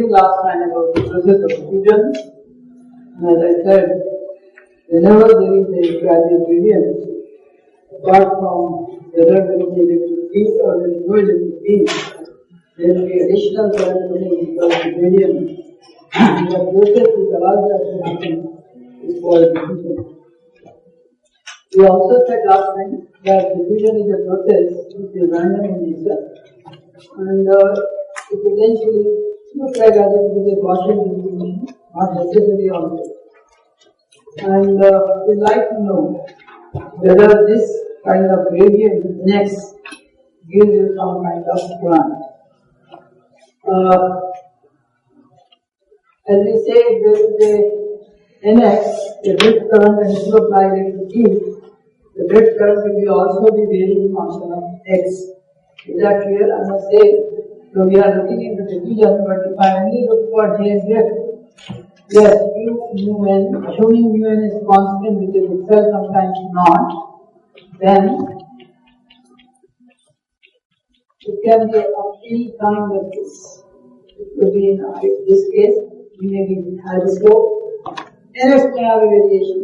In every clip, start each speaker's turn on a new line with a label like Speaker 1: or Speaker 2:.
Speaker 1: discussing last time about the process of diffusion. As I said, whenever there is a gradual gradient, apart from whether there is electric field or there is no electric field, there will be additional current flowing because the gradient. And the process which allows that to happen is called diffusion. We also said last time that diffusion is a process which is random in nature, and it eventually looks like as if it is a Gaussian distribution, not necessarily always. And we'd like to know whether this kind of gradient next gives you some kind of current. As we say, there is a NX, a drift current, and if you apply electric field, the drift current will also be varying function of X. Is that clear? I must say, so we are looking into diffusion, but if I only look for J drift, yes, mu n, assuming mu n is constant, which is itself sometimes not, then it can be a field kind of this. It could be in this case, maybe hyperscope. NX can have a variation.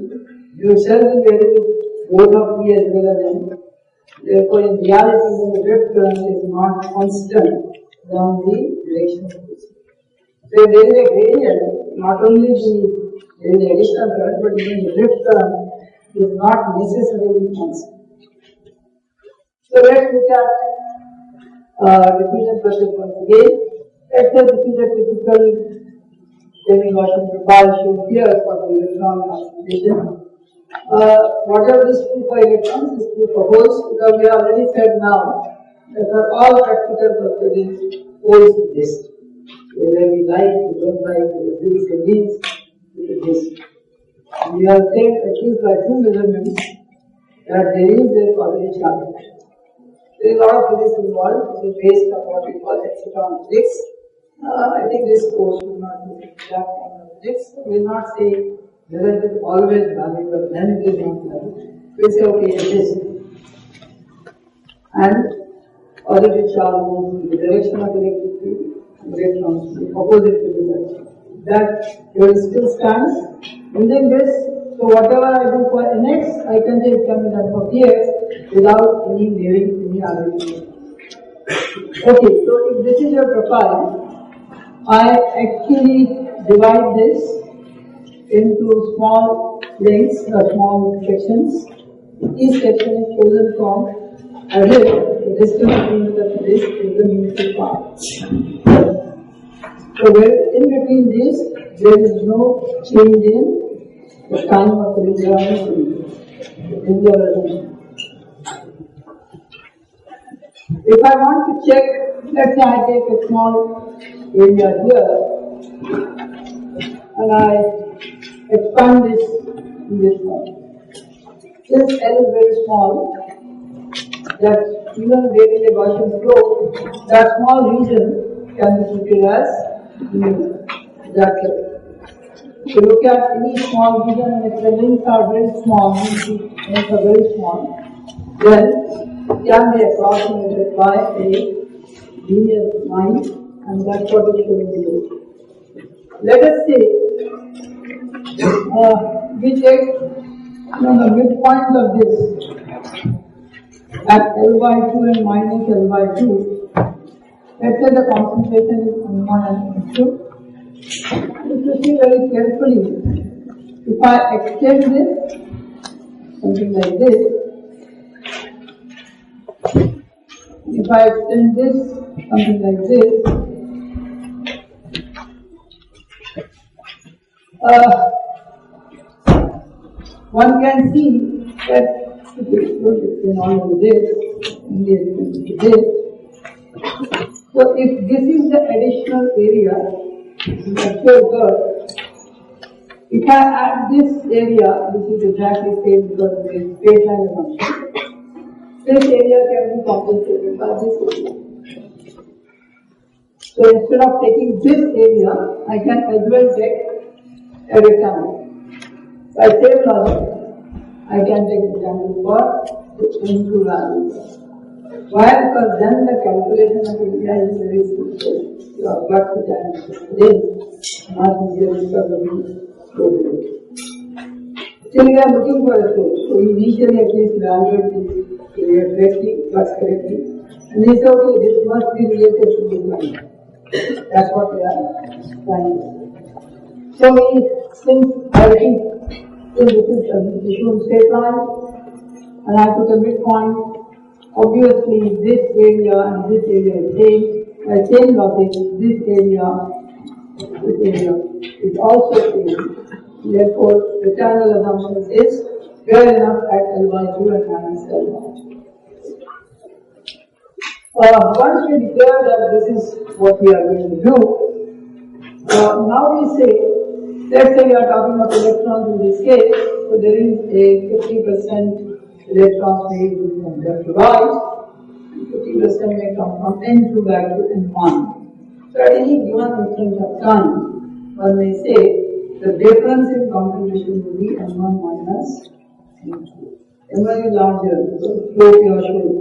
Speaker 1: You yourself will vary with both of E as well as M. Therefore, in reality, the drift current is not constant down the direction of this. So, if there is a gradient, not only there is additional current, but even the drift current is not necessarily constant. So, let's look at diffusion process once again. Let's say this is a typical semi-Gaussian propulsion here for the electron concentration. Whatever is true for electrons is true for holes, because we already said now that for all practical purposes, holes exist. Whether we like, we don't like, whether this means it exists. We have said at least by two measurements that there is a positive charge. There is a lot of physics involved, which is based on what we call Electron physics. I think this course will not be that kind of physics. We will not say whether it is always valid, but then it is not valid. We say, okay, it is. And positive charge moves in the direction of electric field, electrons in opposite to the direction. That here still stands. Using this, so whatever I do for NX, I can say it can be done for PX without any varying any arbitrary. Okay, so if this is your profile, I actually divide this into small lengths or small sections. Each section is chosen from as if the distance between this is the mutual part. So where in between these, there is no change in the time of the resolution. If I want to check, let's say I take a small area here and I expand this in this form. Since L is very small, that even there is a Gaussian flow, that small region can be treated as that. If you look at any small region and if the links are very small, links are very small, then it can be approximated by a linear line, and that's what is showing below. Let us say we take the midpoint of this at L by 2 and minus L by 2. Let's say the concentration is M1 and M2. If you see very carefully, if I extend this, something like this, if I extend this, something like this, one can see that it can only this, this. So if this is the additional area, if I add this area, this is exactly same because it is straight line function. This area can be compensated by this area. So instead of taking this area, I can as well take a rectangle. By same logic, I can take example for the M2 value. Why? Because then the calculation of area is very simple. flux dynamics today, not easier because of the so we are looking for a source. So initially at least evaluate the area correctly, flux correctly, and they say okay, this must be related to this line. That's what we are trying to do. So since I think this is a diffusion straight line, and I took a midpoint, obviously this area and this area is same. By same logic, this area is also same. Therefore, the channel assumption is fair enough at L by 2 and minus L by 2. Once we declare that this is what we are going to do, now we say, let's say we are talking of electrons in this case, so there is a 50% electrons may be from left to right, and 50% may come from N2 back to N1. So at any given instant of time, one may say the difference in contribution will be N1 minus N2. N1 is larger, so flow here should.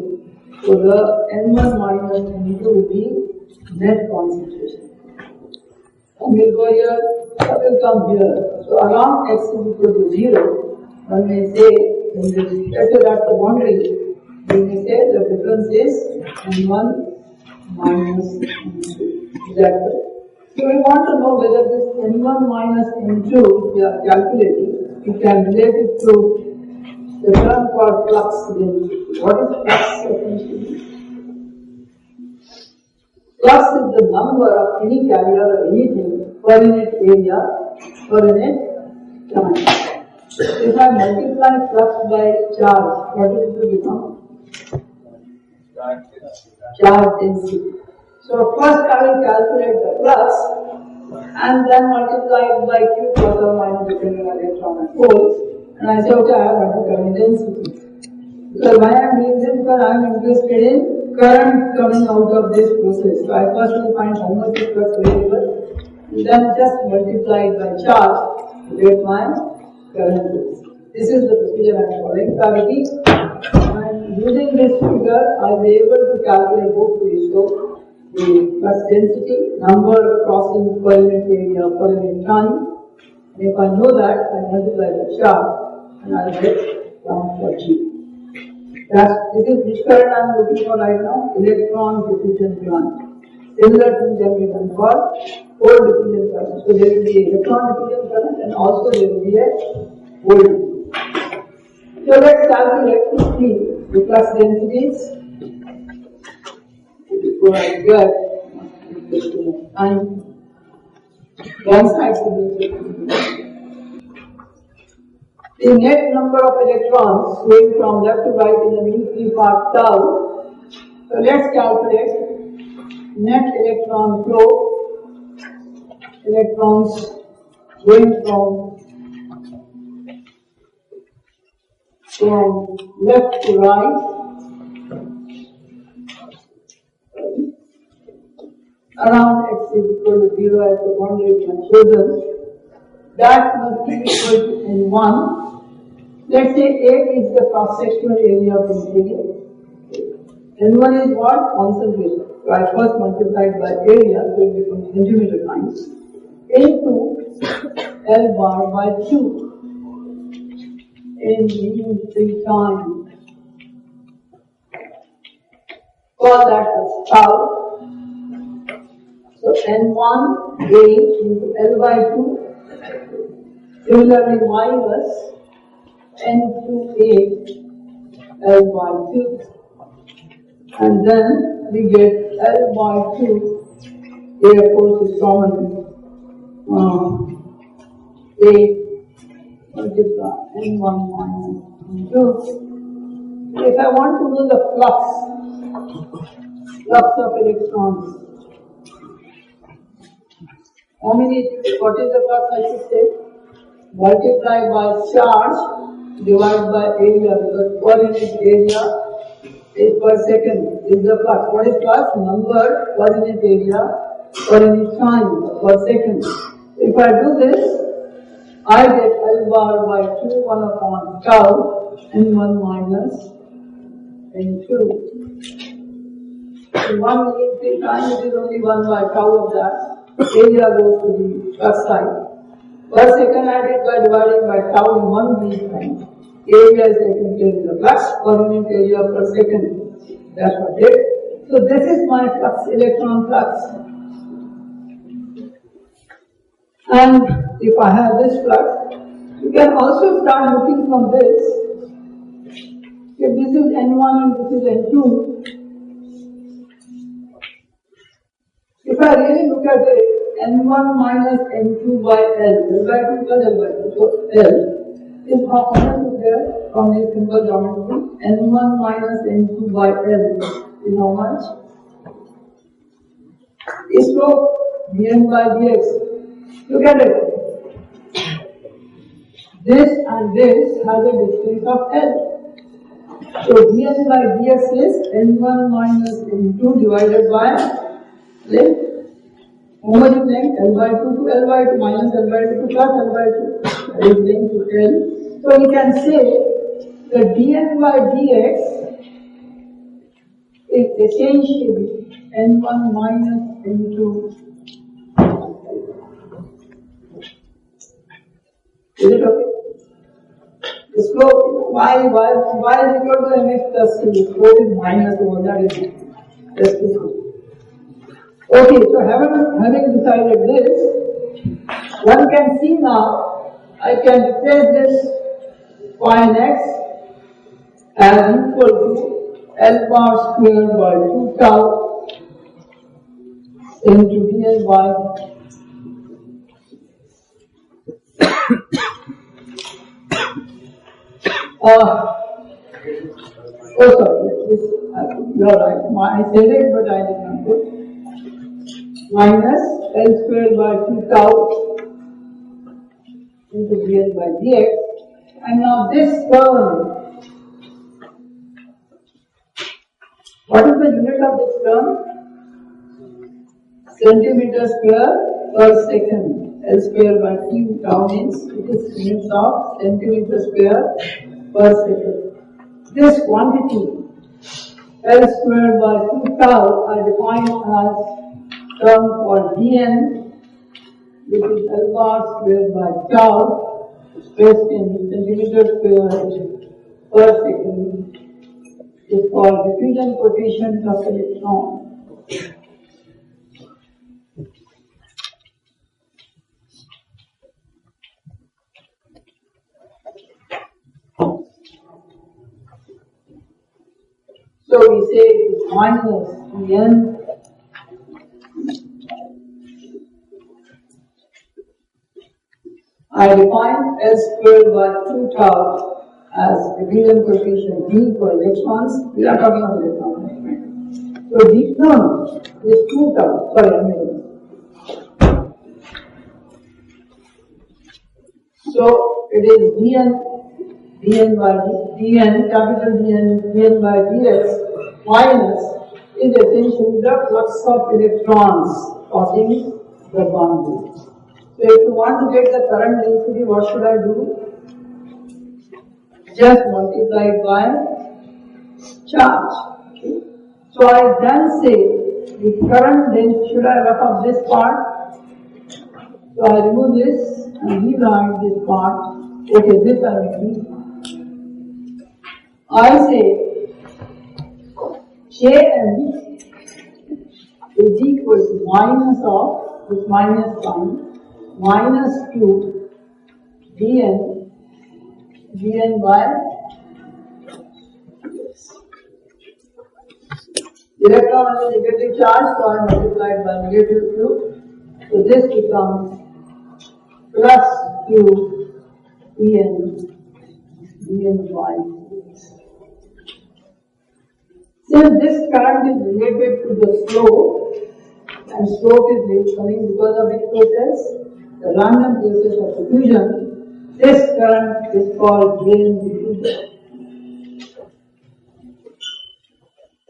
Speaker 1: So the N1 minus N2 will be net concentration. And we'll go here, that will come here. So around x is equal to 0, one may say, let's say that's the boundary, we may say the difference is N1 minus N2. Is that correct? So we want to know whether this N1 minus N2, if we are calculating, we can relate it to the term called flux density. What is flux essentially? Flux is the number of any carrier or anything per unit area, per unit time. If I multiply flux by charge, what will it become? Charge density. So first I will calculate the flux and then multiply it by Q plus or minus depending on electron and holes, and I say okay, I have to current density. Because why I am doing this? Because I am interested in current coming out of this process. So I first will find how much is flux variable and then just multiply it by charge to get my current density. This is the procedure I am following. So and using this figure I will be able to calculate both ways. So the flux density, number crossing per unit area per unit time, and if I know that, I multiply the charge and I will get count for G. This is which current I am looking for right now? Electron diffusion current. Similar thing can be done for hole diffusion current. So there will be electron diffusion current and also there will be a hole diffusion. So let's calculate quickly the flux densities. Before I get time, one side to be the net number of electrons going from left to right in the mean free part tau. So let's calculate net electron flow. Electrons going from left to right. Around x is equal to 0 as the boundary we have chosen. That must be equal to N1. Let's say A is the cross-sectional area of material. N1 is what? Concentration. So I first multiplied by area, so it becomes centimeter times. Into L bar by 2 in mean free time. Call that as tau. So N1 A into L by 2. Similarly, minus N2A L by 2, and then we get L by 2. A of course is common. A multiply N1 minus N2. If I want to know the flux of electrons, what is the flux I should say? Multiply by charge, divide by area, because per unit area is per second is the flux. What is flux? Number per unit area per unit time per second. If I do this, I get L bar by 2 1 upon tau N1 minus N2. in 1 millimeter time it is only 1 by tau of that. Area goes to the flux side. Per second added by dividing by tau in 1 millimeter time. Area is taken care of the flux per unit area per second. That's what it is. So this is my flux, electron flux. And if I have this flux, you can also start looking from this. If this is N1 and this is N2, if I really look at it, N1 minus N2 by L, L by 2 plus L by 2, so L is how much is there from this simple geometry? N1 minus N2 by L is how much? Is slope dN by dx. Look at it. This and this has a distance of L. So dN by dx is N1 minus N2 divided by length. How much is length? L by 2 to L by 2 minus L by 2 to plus L by 2. That is length to L. So we can say that dN by dx is essentially N1 minus N2. Is it okay? The slope, y is equal to mx plus c. The slope is minus 1, that is just this. Okay, so having decided this, one can see now, I can replace this phi n x as equal to L bar squared by 2 tau into dN by you are right. I said it, but I did not put. Minus L squared by 2 tau into dN by dx. And now this term, what is the unit of this term? Centimeter square per second. L square by 2 tau means it is units of centimeter square per second. This quantity L squared by 2 tau are defined as term for dN, which is L bar squared by tau, expressed in centimeter square per second, is called diffusion coefficient of electron. So we say it is minus dN I define L squared by 2 tau as diffusion coefficient D for electrons. We are talking about electrons. So D term is 2 tau. So it is dN by dN, capital dN by dx minus is essentially the flux of electrons crossing the boundary. So if you want to get the current density, what should I do? Just multiply it by charge. Okay. So I then say the current density, should I rough up this part? So I remove this and rewrite this part. Okay, this I will keep. I say Kn is equal to minus of this minus sign minus 2 dN by electron has a negative charge, so I multiply it by negative 2. So this becomes plus Q dN by since this current is related to the slope, and slope is coming because of which process? The random process of diffusion. This current is called drain diffusion.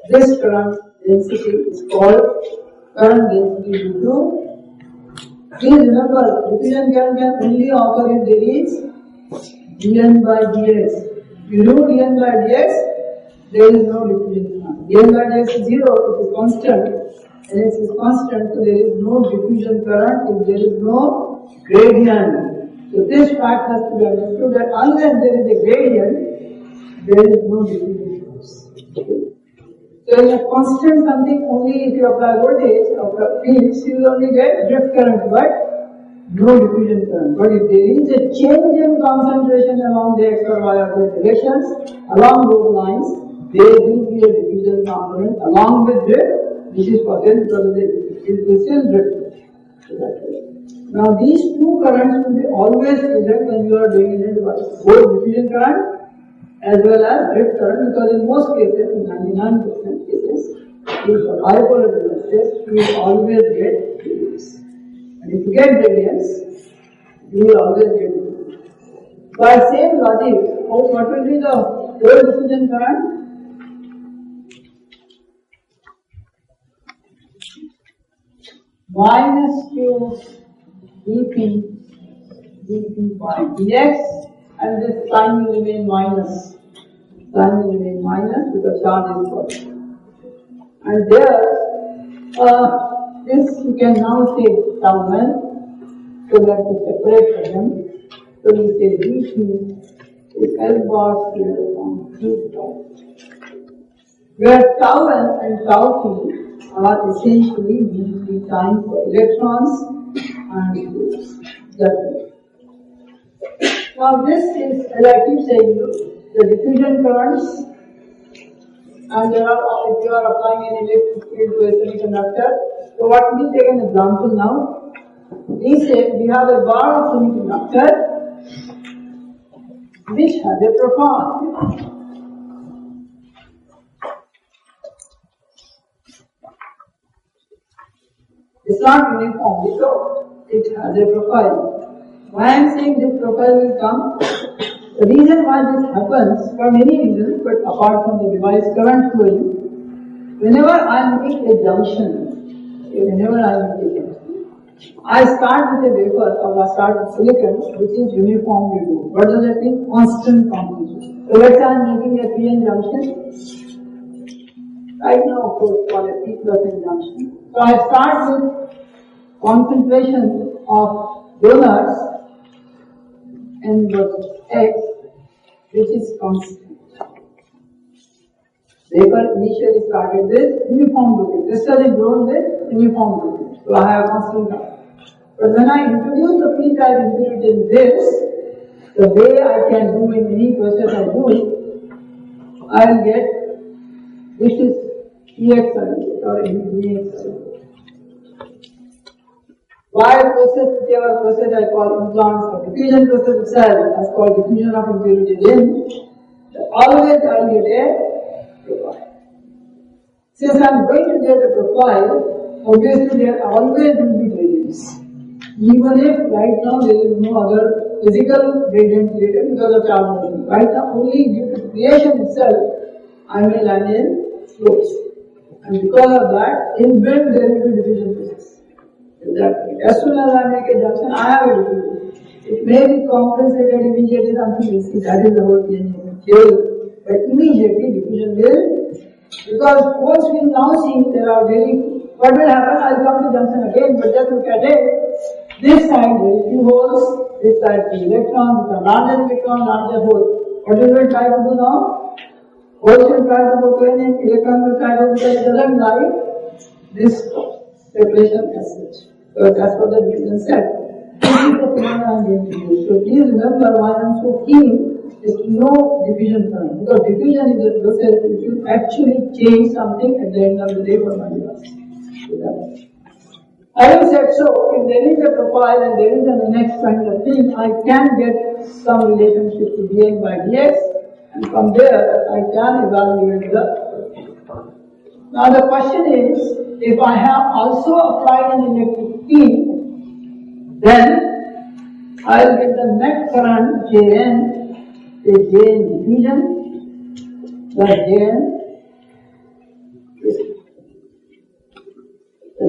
Speaker 1: This current density is called current density due to. Please remember, diffusion current can only occur if there is dN by dx. You know dN by dx, there is no diffusion current. Given that x is 0, it is constant, and x is constant, so there is no diffusion current if there is no gradient. So this fact has to be understood that unless there is a gradient, there is no diffusion force. So in a constant something, only if you apply voltage or fields, you will only get drift current, but no diffusion current. But if there is a change in concentration along the x or y or z directions, along those lines, there will be a diffusion component along with drift. This is possible because it will still drift. Now these two currents will be always present when you are doing a device, both diffusion current as well as drift current, because in most cases, in 99% cases, if for bipolar devices, you will always get gradients. And if you get gradients, you will always get gradients. By same logic, what will be the whole diffusion current? Minus q dp by dx, and this sign will remain minus. Sign will remain minus because charge is positive. And there, this you can now take tau n, so that to separate them. So you say dp is L bar square on q tau, where tau n and tau t are essentially dp time for electrons and holes. Now this is, as I keep saying, the diffusion currents, and there are, if you are applying an electric field to a semiconductor. So what we take an example now. We say we have a bar of semiconductor which has a profile. It's not uniformly so, it has a profile. Why I am saying this profile will come? The reason why this happens, for many reasons, but apart from the device current flowing, whenever I make a junction, I start with a wafer or I start with silicon which is uniformly doped. What does that mean? Constant concentration. So let's say I am making a PN junction. Right now, of course, call it P plus N junction. So I start with concentration of donors n versus x, which is constant. Wafer initially started with uniform doping. Crystal is grown with uniform doping. So I have constant current. But when I introduce the p-type impurity in this, the way I can do in any process I do, I will get, this is EX or EX. While process, whichever process I call implants, the diffusion process itself is called diffusion of impurities in, always I will get a profile. Since I am going to get a profile, obviously there always will be gradients. Even if right now there is no other physical gradient created because of charge motion. Right now only due to creation itself, I may land in slopes. And because of that, in build there will be diffusion process. Exactly. As soon as I make a junction, I have a diffusion. It may be compensated immediately, something will see, that is the whole PN theory. But immediately diffusion will, because holes we now see there are very, what will happen? I will come to junction again, but just look at it. This side there is two holes, this side the electron, this is a larger electron, larger hole. What will we try to do now? Holes will try to go to an electron will try to, because it doesn't like this separation as such. So that's what the diffusion said. This is the phenomenon I am going to use. So please remember why I am so keen is to know diffusion current. Because diffusion is a process which will actually change something at the end of the day for my device. Having said so, if there is a profile and there is an NX kind of thing, I can get some relationship to dN by dx, and from there I can evaluate the. Now the question is, if I have also applied an electric field, then I will get the net current Jn is Jn diffusion plus Jn. The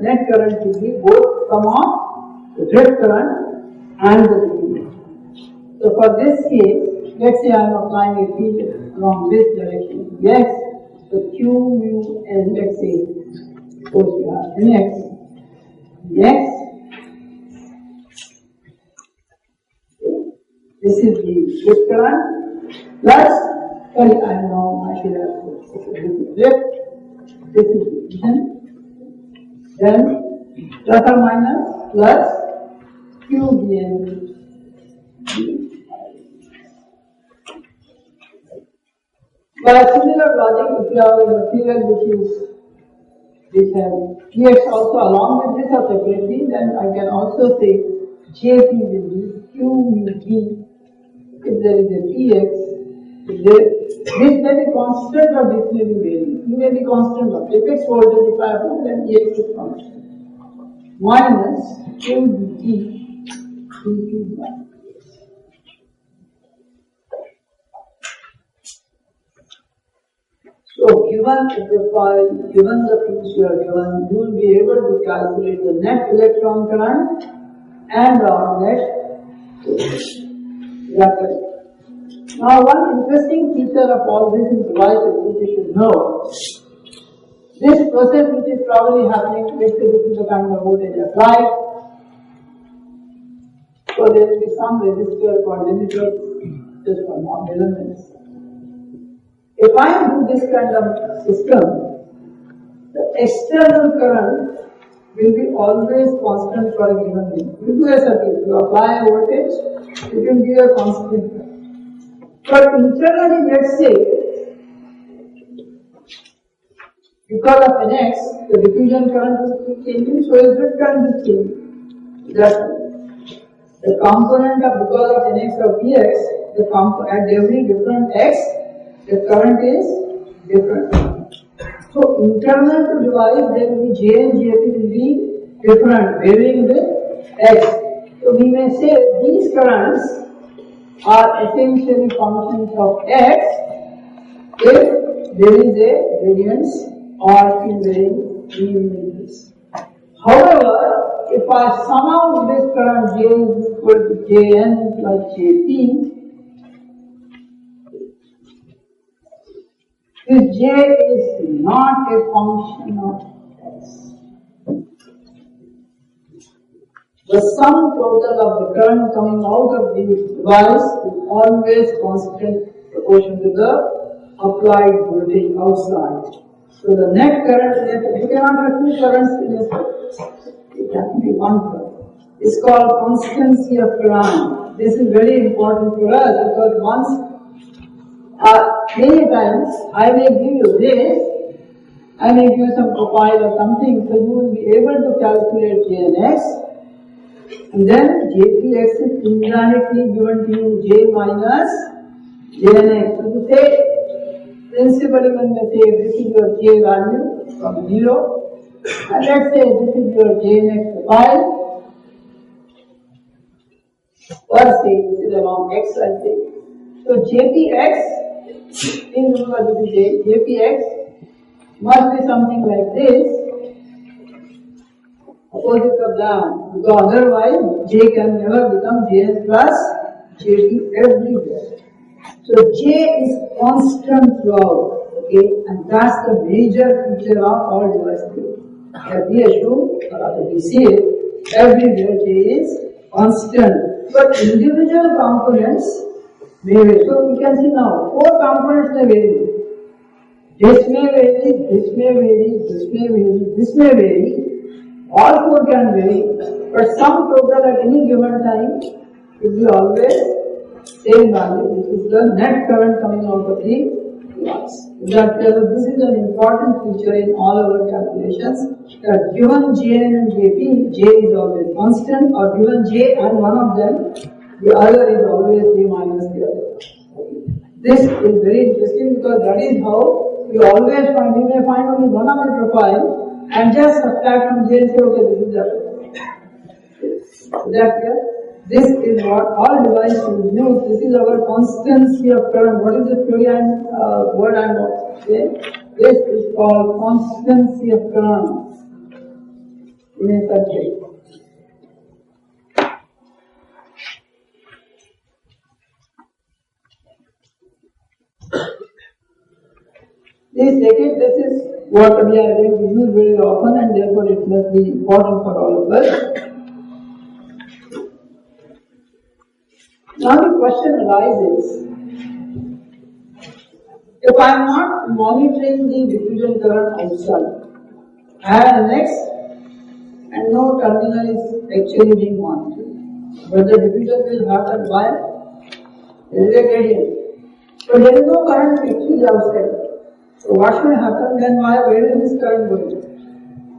Speaker 1: net current will be both sum of the drift current and the diffusion. So for this case, let's say I am applying a field along this direction, X, the Q, mu, and let's say, of course we have Nx, X, this is the shift current, plus, sorry, I am now, I should have, this is diffusion, then plus or minus, plus, Q, B, and by a similar logic, if you have a material which has Px also along with this or separately, then I can also say Jp will be Q mu B if there is a Px. This may be constant or this may be varying. It may be constant, but Fx voltage if I apply, then Ex is constant. Minus Q B Q by. So given the profile, given the things you are given, you will be able to calculate the net electron current and our net reactance. Now one interesting feature of all this devices which you should know, this process which is probably happening, let's say this is the kind of voltage applied, so there will be some resistor or limiter just for more measurements. If I do this kind of system, the external current will be always constant for a given thing. You do a circuit, you apply a voltage, it will give a constant current. But internally, let's say, because of Nx, the diffusion current is changing, so electric current is changing. That's the component of because of Nx of Vx, at every different x, the current is different. So internal to device there will be J and Jp will be different, varying with X. So we may say these currents are essentially functions of X if there is a variance or in varying this. However, if I sum out this current J is equal to Jn plus Jp, this J is not a function of X. The sum total of the current coming out of the device is always constant proportion to the applied voltage outside. So the net current, you cannot have two currents in a circuit. It can be one current. It's called constancy of current. This is very important for us because once many times I may give you this, I may give you some profile or something, so you will be able to calculate Jnx, and then Jpx is indirectly given to you J minus Jnx. So to say, principally one may say this is your J value from 0, and let's say this is your Jnx profile, or say this is along x, let's say. So Jpx, please remember this is Jpx must be something like this, opposite of that, because otherwise J can never become Jn plus Jp everywhere. So J is constant throughout, okay, and that's the major feature of all devices. That we assume, or we see it, everywhere J is constant, but individual components may vary. So we can see now, 4 components may vary. This may vary, this may vary, this may vary, this may vary. All 4 can vary, but sum total at any given time will be always same value. This is the net current coming out of the device. This is an important feature in all our calculations. That given Jn and Jp, J is always constant, or given J and one of them, the other is always J minus the other. This is very interesting because that is how we always find, we may find only one of the profile and just subtract from J and say, okay, this is that. Is that clear? This is what all devices use. This is our constancy of current. What is the theory word I am saying? This is called constancy of current in a circuit. Please take it, this is what we are going to use very often and therefore it must be important for all of us. Now the question arises, if I am not monitoring the diffusion current outside, I have an X and no terminal is actually being monitored, but the diffusion will happen by there is a gradient. So there is no current actually outside. So what should happen then? Where is this current going?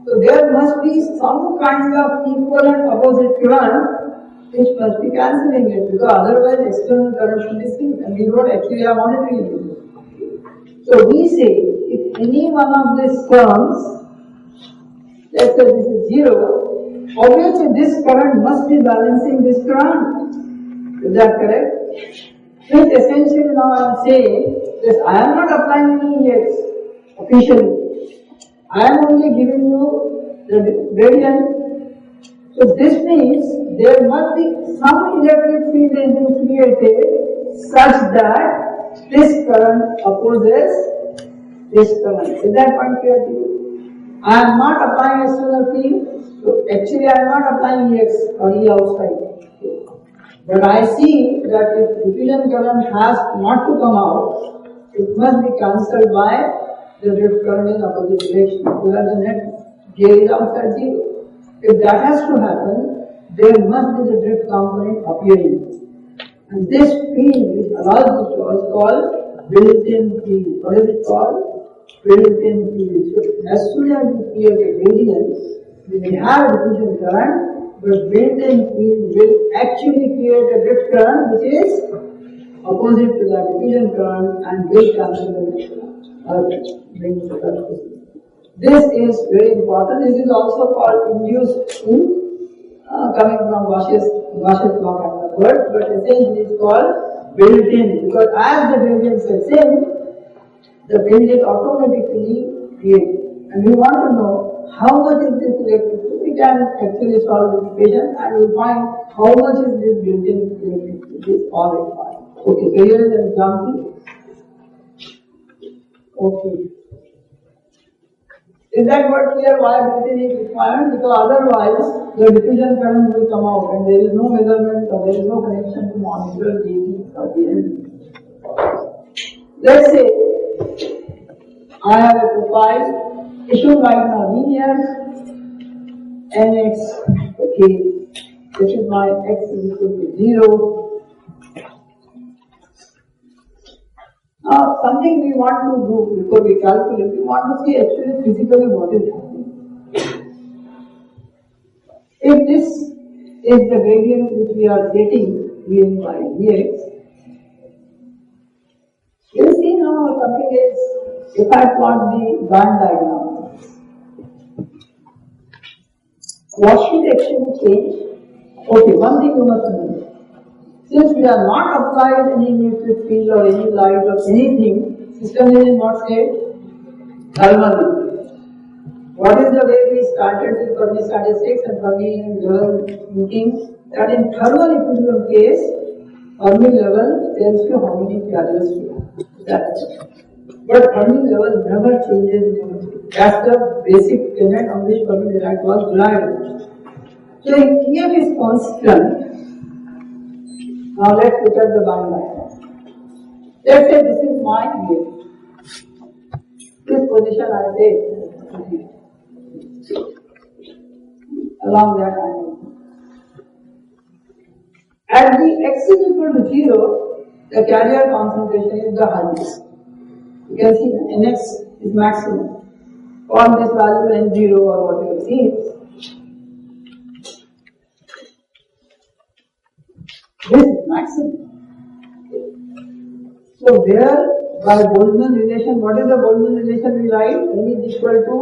Speaker 1: So there must be some kind of equal and opposite current which must be cancelling it, because otherwise external current should be seen and we don't actually have monitoring it. So we say if any one of these terms, let's say this is 0, obviously this current must be balancing this current. Is that correct? Which essentially now I am saying this, I am not applying any Ex officially. I am only giving you the gradient. So this means there must be some electric field is being created such that this current opposes this current. Is that point clear to you? I am not applying external field. So actually I am not applying Ex or E outside. But I see that if diffusion current has not to come out, it must be cancelled by the drift current in opposite direction, so that the net J is outside 0. If that has to happen, there must be the drift component appearing. And this field which allows this is called built-in field. What is it called? Built-in field. So as soon as you create a gradient, you may have a diffusion current, but built-in field will actually create a drift current which is opposite to the diffusion current and will cancel the bring the current. This is very important. This is also called induced in, coming from Bosch's law kind of word, but essentially it's called built-in, because as the gradient sets in, the field is automatically created. And we want to know how much is this electric field. We can actually solve this equation and we will find how much is this built-in electric field. This is all required. Okay, so here is an example. Okay. Is that word clear why built-in is required? Because otherwise the diffusion current will come out and there is no measurement or there is no connection to monitor DC or PN. Let's say I have a profile issued right now linear nx, okay, this is my x is equal to 0. Now something we want to do before we calculate, we want to see actually physically what is happening. If this is the gradient which we are getting dn by dx, you see now something is, if I plot the band diagram, what should actually change? Okay, one thing you must know. Since we are not applied any electric field or any light or anything, system is in what state? Thermal. What is the way we started with Fermi statistics and Fermi level thinking? That in thermal equilibrium case, Fermi level tells you how many carriers you have. That's it. But Fermi level never changes. That's the basic tenet on which Fermi Dirac was derived. So if Kf is constant, now let's look at the band diagram. Let's say this is my Kf. This position I take along that angle. At the x is equal to 0, the carrier concentration is the highest. You can see that Nx is maximum. On this value N0 or whatever it is. This is maximum. So there, by Boltzmann relation, what is the Boltzmann relation we write? N is equal to,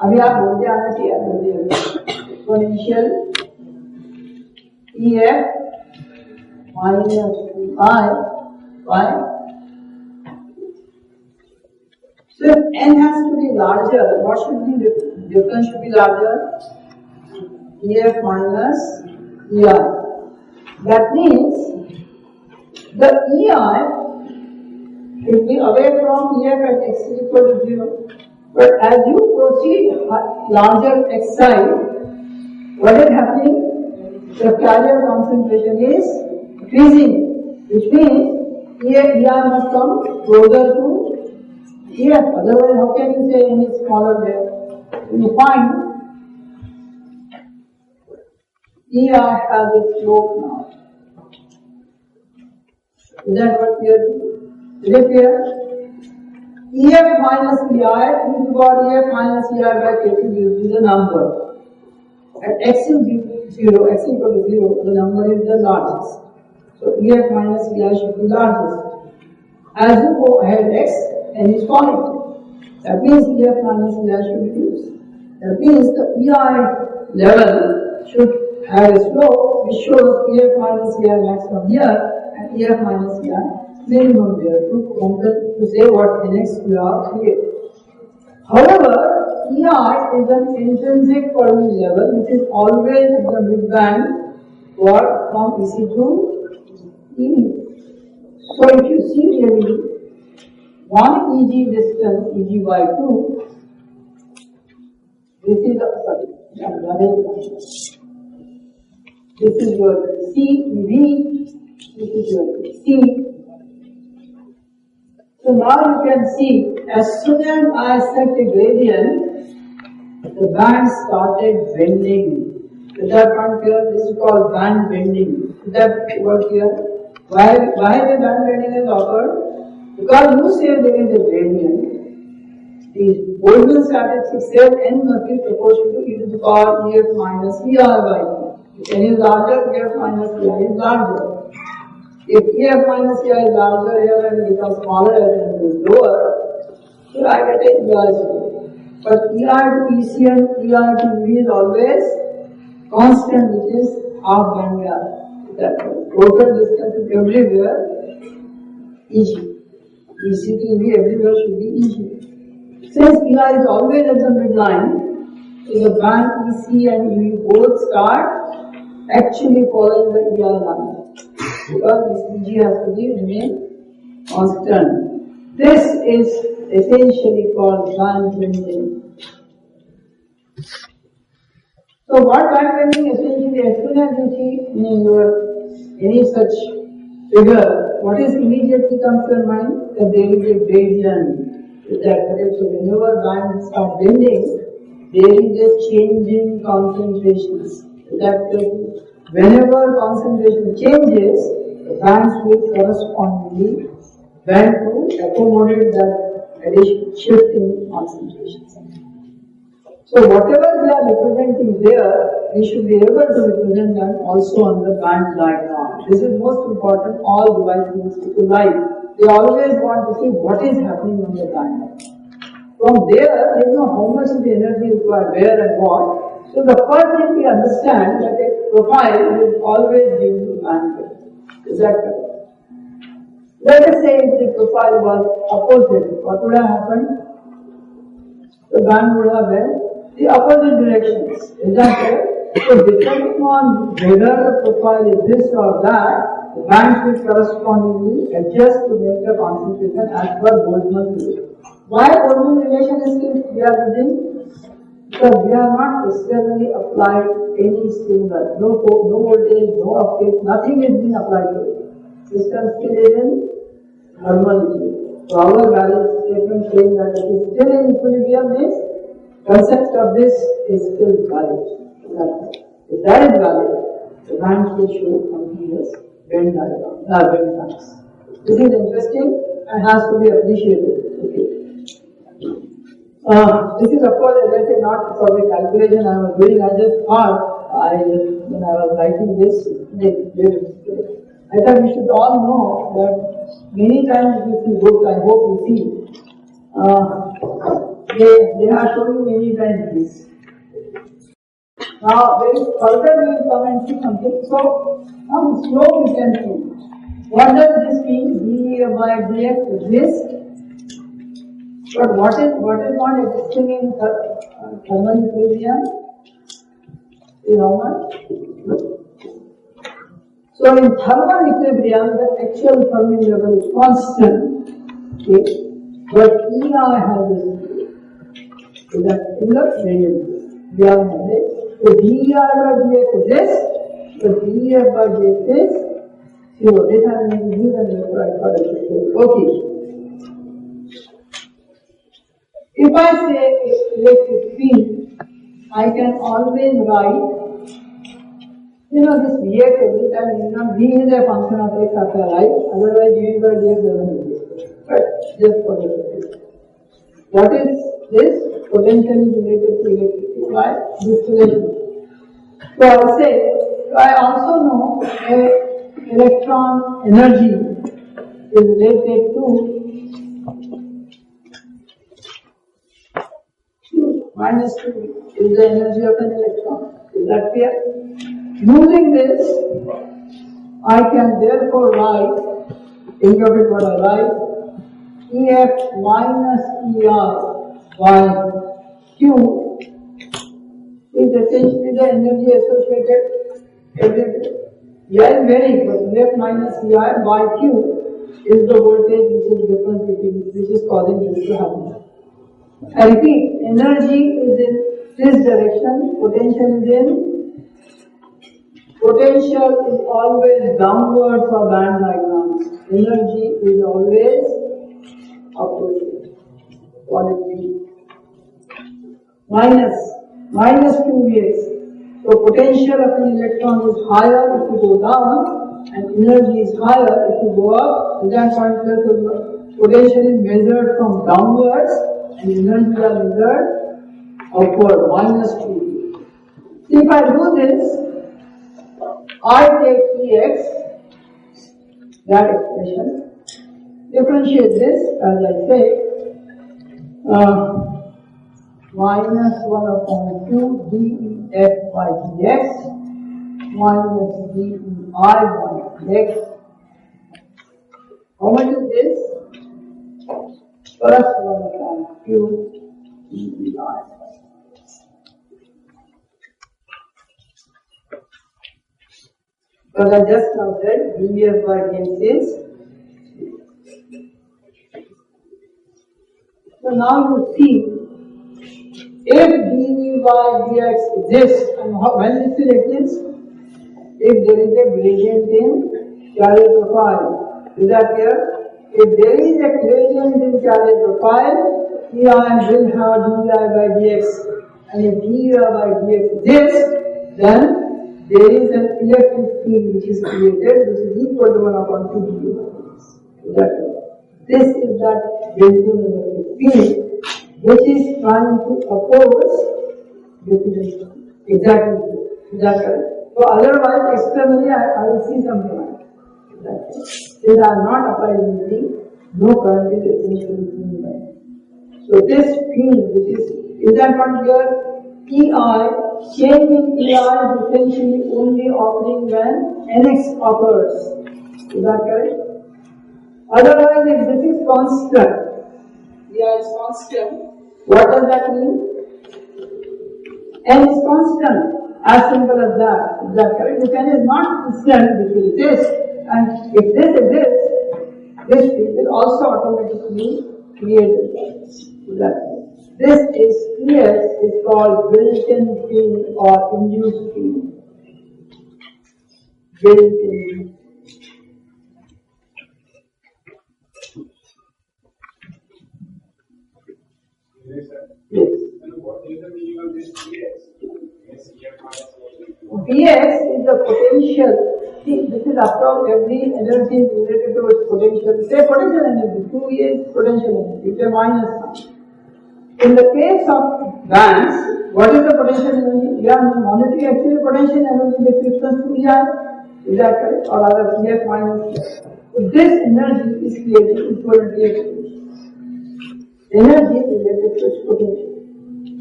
Speaker 1: अभी आप बोलते आना चाहिए exponential EF minus I. So if N has to be larger, what should be the difference should be larger? EF minus EI. That means the EI should be away from EF at x is equal to 0. But as you proceed larger x side, what is happening? The carrier concentration is increasing, which means EI must come closer to EF. Otherwise, how can you say any smaller there? When you find EI has a slope now. Is that what we are doing? Is it clear? EF minus EI, e to the power EF minus EI by k is the number. At x is 0, x equal to 0, the number is the largest. So EF minus EI should be largest. As you go ahead x, n is falling. That means EF minus EI should reduce. That means the EI level should have a slope which shows EF minus EI maximum here and EF minus EI minimum there to say what NX we are creating. However, EI is an intrinsic Fermi level which is always at the midband from EC to EV. So if you see really 1 EG distance, EG by 2, this is this is your C, EV, this is your C. So now you can see, as soon as I set a gradient, the band started bending. Is that one clear? This is called band bending. Is that word clear? Why the band bending is occurred? Because you say there is a gradient. The Boltzmann statistics says n must be proportional to e to the power EF minus ER by 2. If n is larger, EF minus EI is larger. If EF minus EI is larger here and becomes smaller and is lower, so I get a EI slope. But ER to EC and ER to EV is always constant, which is half band gap. That total distance is everywhere EG. EC to EV everywhere should be EG. Since EI is always at the midline, so the band EC and EV both start actually following the EI line. Because this EG has to be remain constant. This is essentially called band bending. So what band bending essentially, as soon as you see in your any such figure, what is immediately comes to your mind? That there is a gradient. Is that correct? So whenever bands start bending, there is a change in concentrations. Is that correct? Whenever concentration changes, the bands will correspondingly bend to accommodate that addition shift in concentrations. So whatever we are representing there, we should be able to represent them also on the band diagram. This is most important. All devices people like. They always want to see what is happening on the band. From there, they know how much is the energy required, where and what. So the first thing we understand that a profile is always due to bandwidth. Is that correct? Let us say if the profile was opposite, what would have happened? The band would have been the opposite directions. Is that correct? So depending on whether the profile is this or that, the bands will correspondingly adjust to make the concentration as per Boltzmann relation. Why Boltzmann relation is still we are using? Because we have not necessarily applied any signal, no voltage, no uptake, nothing is being applied to it. System still is in thermal equilibrium. So our value statement saying that it is still in equilibrium means concept of this is still valid. If that is valid, the bands will show continuous bend bands. This is interesting and has to be appreciated. Okay. This is of course, as I said, not for the calculation I was doing. I just thought, when I was writing this, I thought we should all know that many times you see books, I hope you see, they are showing many times this. Now, there is further we will come and see something. So, now the slope you can see. What does this mean? d by dx exists. But what is not existing in thermal equilibrium? You know what? So in thermal equilibrium, the actual Fermi level is constant. Okay, but EI has this. So that in the variable, we are having it. So dEI by dx is this, so dEf by dx is 0. This has been used and therefore I thought it was good. Okay. If I say electric field, I can always write, this Vx every time, V is a function of x after I, otherwise dV by dx doesn't exist. But just for the purpose. What is this? Potential is related to electricity by this relation. So I say, I also know electron energy is related to Q minus Q is the energy of an electron. Is that clear? Using this, I can therefore write, think of it what I write, EF minus EI by Q is essentially the energy associated everywhere. EI is varying, but EF minus EI by Q is the voltage which is difference between, which is causing this to happen. I repeat, energy is in this direction, potential is in. Potential is always downwards for band diagrams. Energy is always upwards. Quality minus QVx. So potential of an electron is higher if you go down, and energy is higher if you go up. At that point, the potential is measured from downwards, and energy are measured upward. Minus QVx. So if I do this, I take Ex, that expression, differentiate this as I say, minus 1 upon 2 dEf by dx minus dEi by dx. How much is this? Plus 1 upon 2 dEi. Because I just now said dEf by dx is. So now you see, if dV by dx exists, and when it will exist, if there is a gradient in carrier profile. Is that clear? If there is a gradient in carrier profile, EI will have dEi by dx, and if dEi by dx exists, then there is an electric field which is created, which is equal to 1 upon 2 dV by dx. This is that built-in electric field which is trying to oppose diffusion. Exactly. Is that correct? So otherwise, externally, I will see some current. Since I am not applied anything, no current is essentially seen by. So this field, which is that one here? EI, change in EI is essentially only occurring when NX occurs. Is that correct? Otherwise, if this is constant, EI is constant, what does that mean? N is constant, as simple as that. Is that correct? If N is not constant, this will exist, and if this exists, this field will also automatically create it. Is that correct? This is called built-in field or induced field. Built-in. Yes.
Speaker 2: What is the meaning of this Vx?
Speaker 1: Vx is the potential. See, this is after every energy is related to its potential. Say potential energy, 2 is potential energy, it's a minus sign. In the case of bands, what is the potential energy? We are monitoring actually potential energy with reference to EI. Is that correct? Or rather, Vx minus Vx. So this energy is created equivalently exponential. Energy is related to its potential.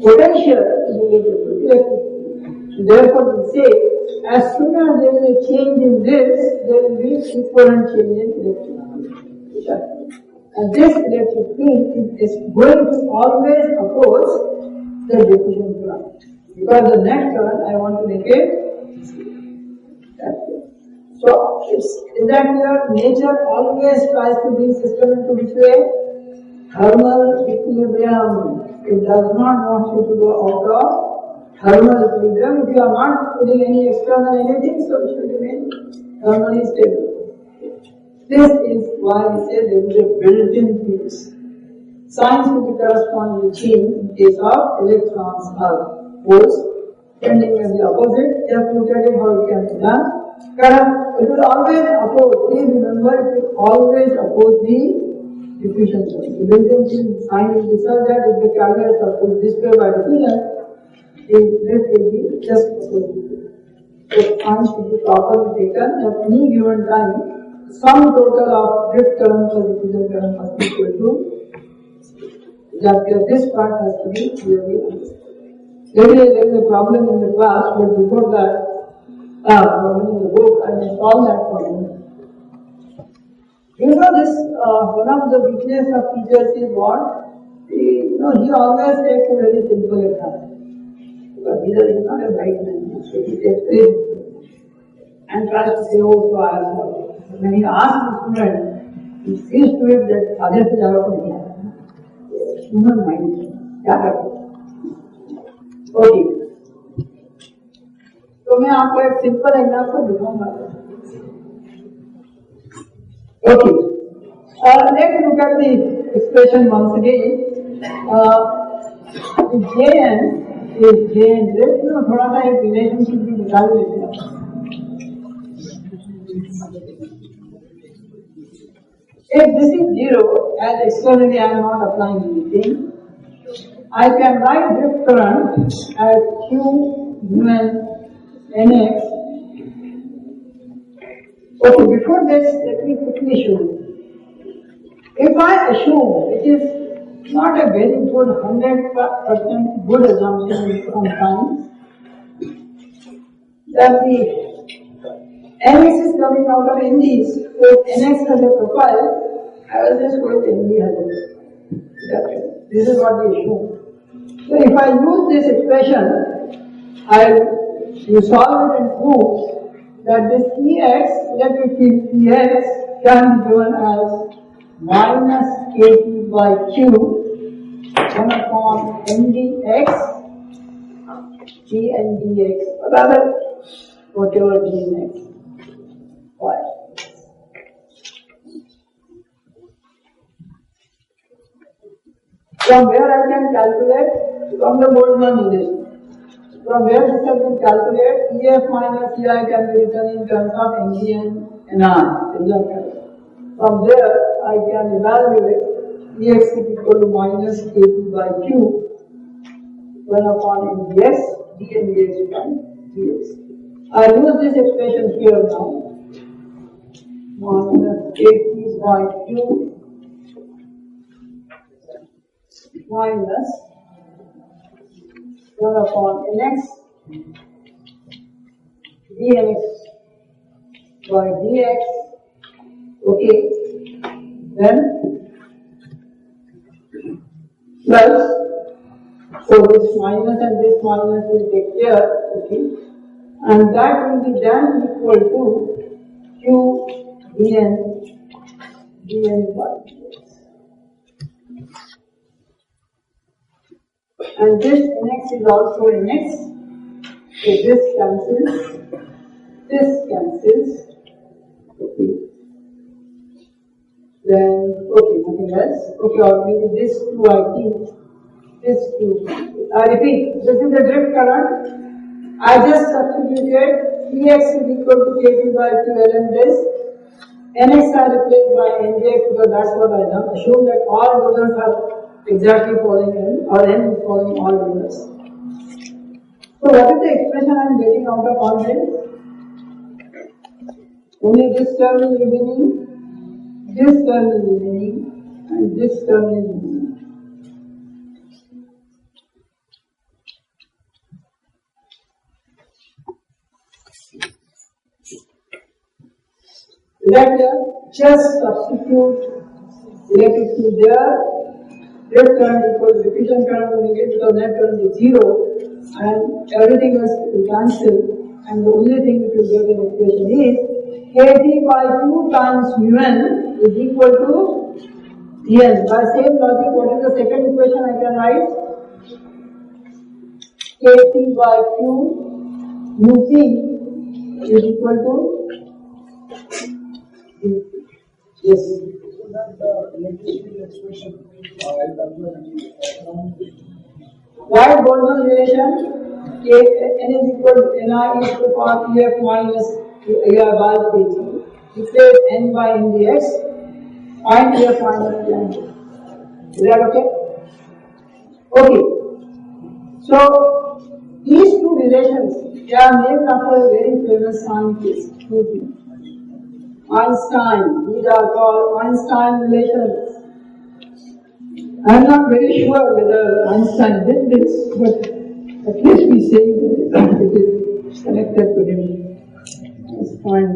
Speaker 1: Potential is related to electric field. Therefore, we say, as soon as there is a change in this, there will be equivalent change in electric field. And this electric field is going to always oppose the diffusion current. Because the net current, I want to make it. So it's in that clear, nature always tries to bring system into which way? Thermal equilibrium. It does not want you to go out of thermal equilibrium. If you are not putting any external anything, so it should remain thermally stable. This is why we say there is a built-in fuse. Signs to the corresponding chain in case of electrons are holes, tending in the opposite. Just look at it how it can be done. Current, it will always oppose, please remember, it will always oppose the diffusion sign. The built-in sign will be such that if the carriers are put this way by diffusion, the drift will be just opposite. So signs should be properly taken at any given time. Sum total of drift current plus diffusion current must be equal to that. This part has to be clearly understood. There is a problem in the class, but before that, problem in the book, I will solve that for you. You know this, one of the weakness of teachers is what? He always takes a very simple example. Because he is not a bright man, so he takes very simple and tries to say, oh, so I have got it. When he asks the student, he sees to it that other se zyada ko nahi aaya. Human mind, kya karte? Okay. तो मैं आपको एक simple example दिखाऊंगा. Okay. Let's look at the expression once again. Jn is Jn. Let's थोड़ा सा एक relationship भी निकाल लेते हैं. If this is 0, as externally I am not applying anything, I can write drift current as Q un Nx. Okay, before this, let me quickly show you. If I assume, which is not a very good 100% good assumption from science, that the Nx is coming out of NDs, so Nx has a profile, I was just going to ND has a. This is what we assume. So if I use this expression, you solve it and prove that this Ex, electric field Ex, can be given as minus kT by Q 1 upon NdX G and dx, or rather whatever G and X. Why? From where I can calculate? From the Boltzmann relation. From where this has been calculated, EF minus EI can be written in terms of Nd and Ni. From there, I can evaluate Ex is equal to minus kT by Q 1 upon Ndx, d and dx by dx. I use this expression here now. Minus kT by Q minus 1 upon Nx dnx by dx. Okay, then plus, so this minus and this minus will take care, okay, and that will be then equal to q dn by dx. And this nx is also nx, so this cancels, okay. Then, okay, nothing else. Okay, or maybe this 2IT, this 2. I repeat, this is the drift current. I just substituted Ex is equal to kT by 2 ln this. Nx I replaced by Ndx because that's what I done. Assume that all users are exactly falling in, or n is falling all users. So, what is the expression I am getting out of all this? Only this term is remaining. This term is remaining and this term is remaining. Let just substitute electric field there. Drift current equals diffusion current will make it because net current is 0 and everything else will cancel, and the only thing which will get an equation is kT by Q times mu n is equal to N. By same logic, what is the second equation I can write? kT by Q mu C is equal to yes. Right Boltzmann relation, N is equal to Ni is to the power Ef minus Ar by kT. It says N by N dx, find Ef minus N. Is that okay? Okay. So, these two relations, they are named after a very famous scientist, Einstein. These are called Einstein relations. I am not very sure whether Einstein did this, but at least we say that it is connected to him. It's fine.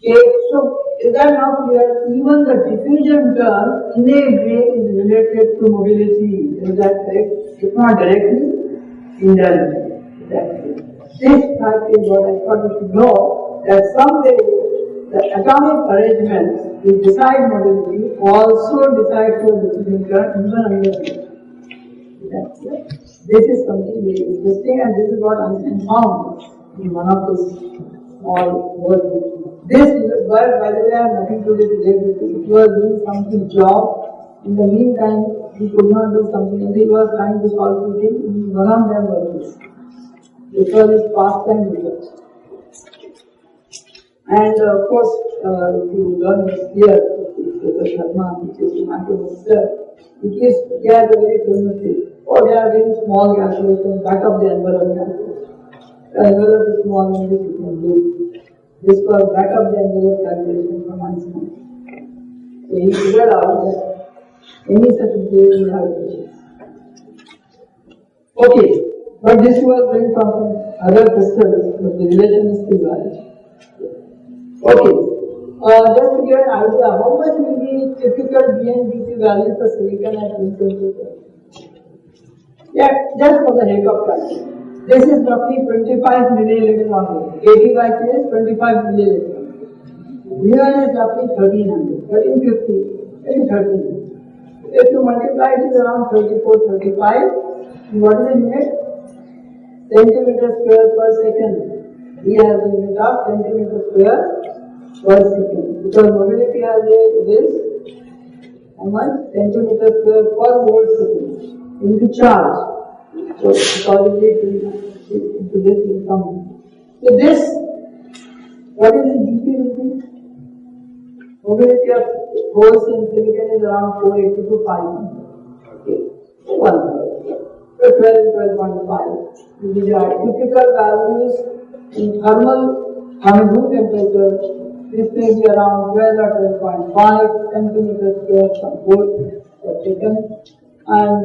Speaker 1: Okay, so is that now clear? Even the diffusion term in a way is related to mobility. Is that correct? If not directly, indirectly. This fact is what I thought you should know, that someday the atomic arrangements which decide mobility also decide for diffusion current even under this is something very interesting, and this is what Einstein found in one of his small works. This work, by the way, has nothing to do with relativity. It was doing something job. In the meantime, he could not do something else. He was trying to solve two things. One of them was this. This was his pastime research. And of course, if you learn this here, Professor Sharma teaches to microprocessor, it is, they are the very famous thing. Or they are very small calculations, back of the envelope calculation. The envelope is small and this you can do. This was back of the envelope calculation from Einstein. So he figured out that any such equation will have equations. Okay, but this was doing from other crystals, but the relation is still valid. Okay, just to give an idea, how much will be typical BNBC value for silicon at room temperature? Yeah, just for the heck of calculation. This is roughly 25 millielectron volt. kT by Q is 25 millielectron. Mu1 is roughly 1300, 1350, maybe 1300. If you multiply it is around 34, 35. What is the unit? Centimeter square per second. He has the unit of centimeter square per second. Because mobility has this, how much? Centimeter square per volt second into charge. So accordingly into this will come. So this, what is the GP? Mobility of holes in silicon is around 480 to 500. Okay, 1/3. So 12, 12.5. These are typical values in thermal, room temperature. This may be around 12 or 12.5 centimeters square per volt per second. And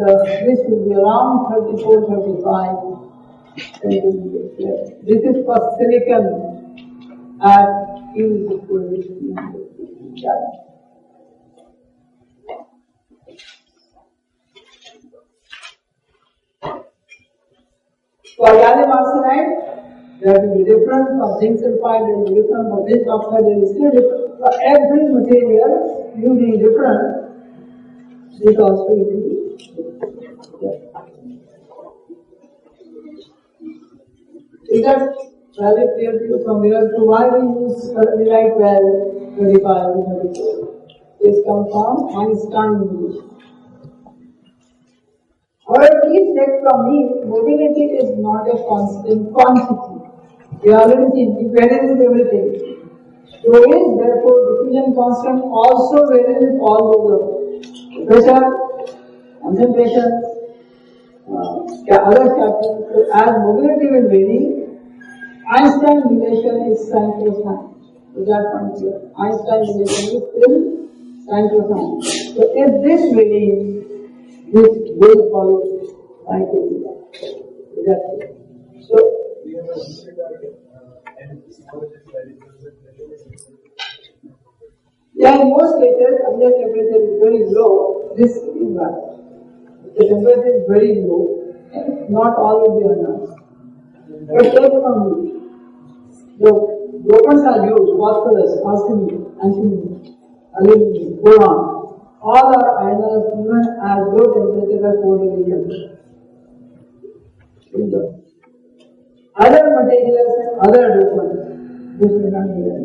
Speaker 1: this will be around 34, 35 centimeters square. This is for silicon at Q is equal to 300. For gallium arsenide, there will be different. For zinc sulfide, there will be different. For zinc oxide, there is still different. For every material, you being different, this also will be different. Is that very clear to you from here to why we use we write 12, 25, 34? This comes from Einstein relation. However, please take from me, mobility is not a constant quantity. We already seen it varies with everything. So is therefore diffusion constant also varies with all those pressure, concentration, other factors. So as mobility will vary, Einstein relation is synchrotron. Is that point clear? Einstein relation is still synchrotron. So if this varies, this will follow scientific. Is that clear? So yeah, in most cases, under temperature is very low, this is valid. If the temperature is very low, Not all will be unknowns. But take from you. The dopants are used, phosphorus, arsenic, antimony, aluminum, boron. All are ionized even at low temperature at 4 degrees. Other materials and other dopants, this will not be there.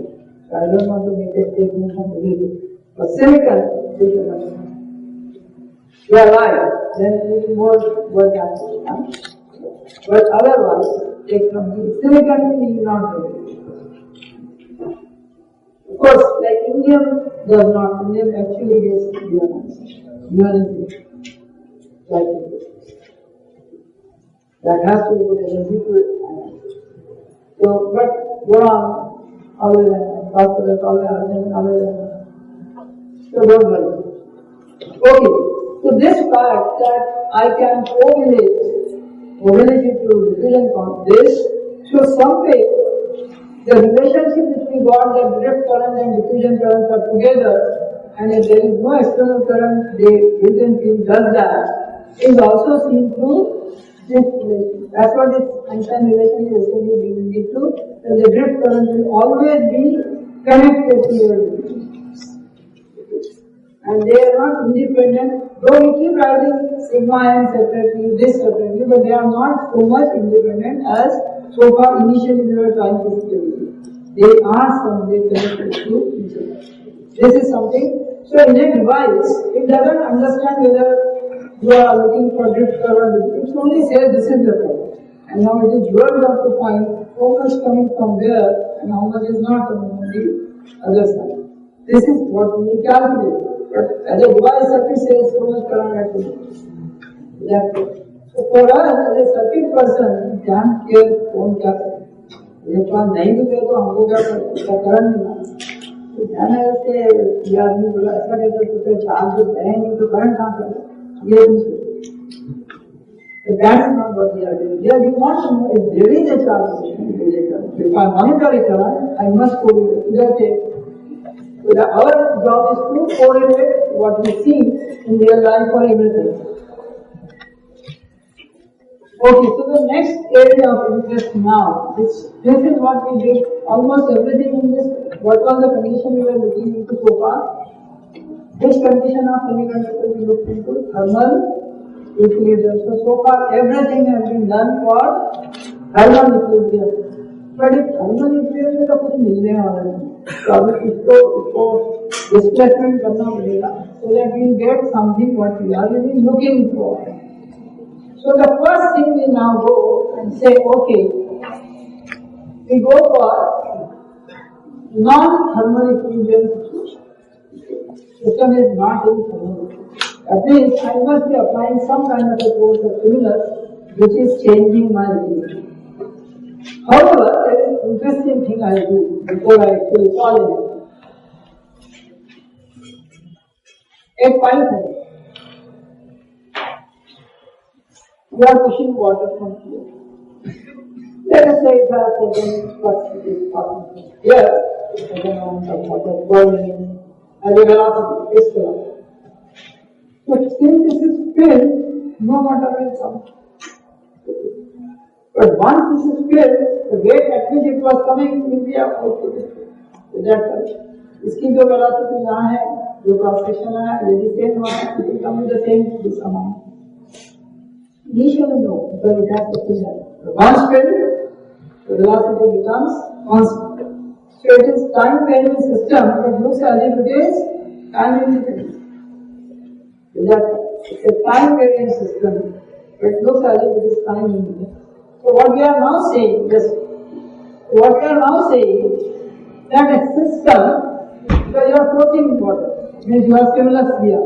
Speaker 1: So I don't want to make a statement from the beginning. But silicon, this will not be there. You are right, then a little more work has to be done. But otherwise, take from the silicon you will not do it. Of course, like indium does not, indium actually gets ionized. Like that has to put energy to it. So, but boron, always phosphorus, always. So don't worry. Okay, so this fact that I can correlate it to diffusion this, so some way the relationship between God, the direct current and diffusion currents are together, and if there is no external current, the built-in field does that, is also seen through this relation. That's what this Einstein relation is essentially leading to, that the drift current will always be connected to your diffusion. And they are not independent, though we keep writing sigma n separately, this separately, but they are not so much independent as so far initially we were trying to study. They are someday connected to each other. This is something, so in a device, it doesn't understand whether you are looking for drift current, it only says this is the current. And now it is your job to find how much coming from there and how much is not coming from the other side. This is what we will calculate. But as a device circuit says so much current at the so for us as a circuit person, we can't care कौन क्या करे. Electron नहीं भी करे तो हमको क्या current मिला. तो ध्यान है कि ये आदमी बोला ऐसा कहते तो फिर चार्ज है नहीं तो करंट कहाँ करे. ये So that's not what we are doing. Here we want to know if there is a charge. If I monitor a current, I must correlate. So our job is to correlate what we see in real life for everything. Okay, so the next area of interest now, this is what we did, almost everything in this, what was the condition we were looking into so far? Which condition of semiconductor we looked into? Thermal equilibrium. So far everything has been done for thermal equilibrium. But if thermal equilibrium का कुछ मिलने वाला नहीं, तो अब इसको displacement करना पड़ेगा, so that we get something what we are really looking for. So the first thing we now go and say, okay, we go for non-thermal equilibrium situation. System is not in thermal. That means I must be applying some kind of a force or stimulus which is changing my equilibrium. However, there is an interesting thing I do before I actually follow it. A pipe है. You are pushing water from here. Let us say it has a certain flux which is passing here, a certain amount of water boiling, and a velocity, this velocity. But since this is filled, no water will come. But once this is filled, the rate at which it was coming will be output. Is that right? इसकी जो velocity यहाँ है, जो cross section है, यदि same हुआ, it will come with the same this amount. Initially no, because it has to fill that. Once filled, the velocity becomes constant. So it is time-varying system, but looks as if it is time-independent. Is that right? It's a time-varying system, but it looks as if it is time-independent. So what we are now saying, that a system, because you are floating water, means you have stimulus here.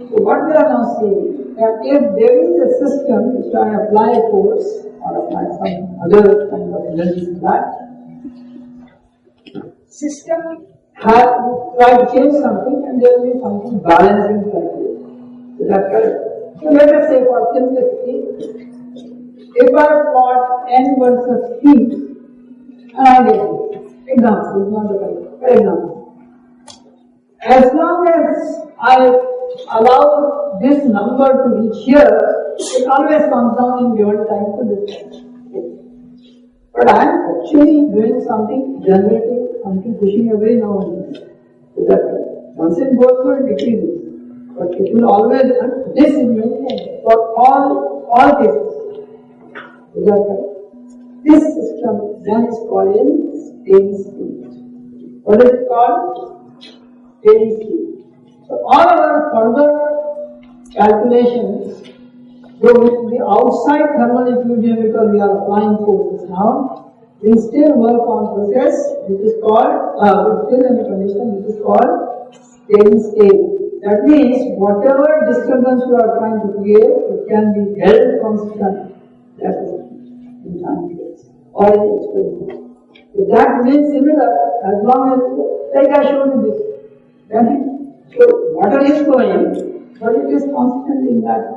Speaker 1: So what we are now saying, that if there is a system which I apply a force or apply some other kind of energy to that, system has to try to change something and there will be something balancing criteria. Is that correct? So let us say for simplicity, if I plot n versus p, and I get it. Example, is not the correct. For example, as long as I allow this number to reach here, it always comes down in given time to this. But I am actually doing something, generating something, pushing away now and then. Is that right? Once it goes through, it decreases. But it will always, and this is maintained for all cases. Is that right? This system then is called steady state. What is it called? Steady state. So all our further calculations go with the outside thermal diffusion because we are applying forces now. We still work on process which is called, we still in a condition which is called steady state. That means whatever disturbance you are trying to create, it can be held constant. That is in time periods or in experiment. So that remains similar as long as, like I showed you this. So water is flowing, but it is constantly in that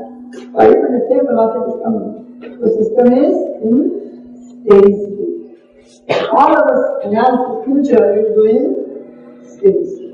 Speaker 1: pipe and the same velocity is coming. The system is in steady state. All of us analysis future is doing steady state.